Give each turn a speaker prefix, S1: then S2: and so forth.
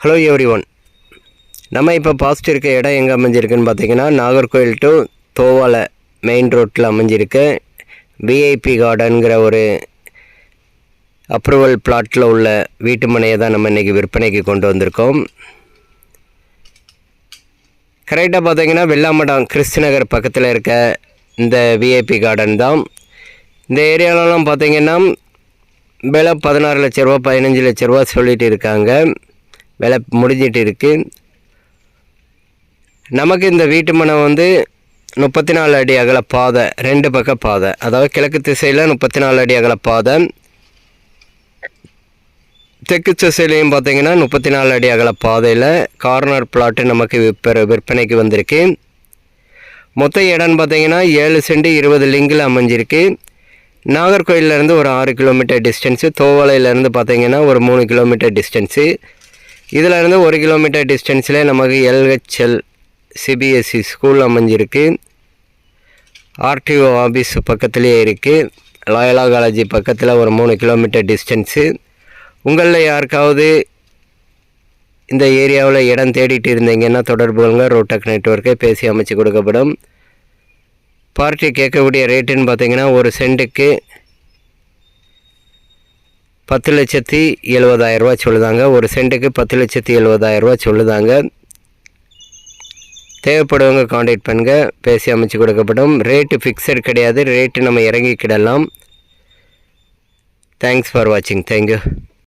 S1: Hello everyone. நம்ம இப்போ past இருக்க இடம் எங்கே அமைஞ்சிருக்குன்னு பார்த்தீங்கன்னா நாகர்கோவில் டு தோவாலை மெயின் ரோட்டில் அமைஞ்சிருக்கு. விஐபி கார்டனுங்கிற ஒரு அப்ரூவல் பிளாட்டில் உள்ள வீட்டு மனையை தான் நம்ம இன்றைக்கி விற்பனைக்கு கொண்டு வந்திருக்கோம். கரெக்டாக பார்த்தீங்கன்னா வெள்ளாமடம் கிறிஸ்துநகர் பக்கத்தில் இருக்க இந்த விஐபி கார்டன் தான். இந்த ஏரியாவிலலாம் பார்த்தீங்கன்னா விலை 16 லட்ச ரூபா 15 லட்ச ரூபா சொல்லிட்டு இருக்காங்க. விலை முடிஞ்சிட்டு இருக்குது. நமக்கு இந்த வீட்டு மனை 34 அடி அகல பாதை, 2 பக்க பாதை, அதாவது கிழக்கு திசையில் 34 அடி அகல பாதை, தெற்கு திசையிலையும் பார்த்தீங்கன்னா 34 அடி அகல பாதையில் கார்னர் பிளாட்டு நமக்கு விற்பனைக்கு வந்திருக்கு. மொத்த இடம்னு பார்த்தீங்கன்னா 7 சென்ட் 20 லிங்கில் அமைஞ்சிருக்கு. நாகர்கோயிலேருந்து ஒரு 6 கிலோமீட்டர் டிஸ்டன்ஸு, தோவாலையிலேருந்து பார்த்தீங்கன்னா ஒரு 3 கிலோமீட்டர் டிஸ்டன்ஸு. இதிலேருந்து 1 கிலோமீட்டர் டிஸ்டன்ஸில் நமக்கு LHL CBSE ஸ்கூல் அமைஞ்சிருக்கு. RTO ஆஃபீஸ் பக்கத்துலேயே இருக்குது. லாயலா காலேஜி பக்கத்தில் ஒரு 3 கிலோமீட்டர் டிஸ்டன்ஸு. உங்களில் யாருக்காவது இந்த ஏரியாவில் இடம் தேடிட்டு இருந்தீங்கன்னா தொடர்பு கொள்ளுங்க. ரோடெக் நெட்வொர்க்கை பேசி அமைச்சு கொடுக்கப்படும். பார்ட்டி கேட்கக்கூடிய ரேட்டுன்னு பார்த்தீங்கன்னா ஒரு சென்ட்டுக்கு 10,70,70,000 ரூபா சொல்லுதாங்க. ஒரு சென்ட்டுக்கு 10,70,70,000 ரூபா சொல்லுதாங்க. தேவைப்படுவங்க காண்டாக்ட் பண்ணுங்க, பேசி அமைச்சு கொடுக்கப்படும். ரேட்டு ஃபிக்ஸட் கிடையாது, ரேட்டு நம்ம இறங்கிக்கிடலாம். தேங்க்ஸ் ஃபார் வாட்சிங். தேங்க்யூ.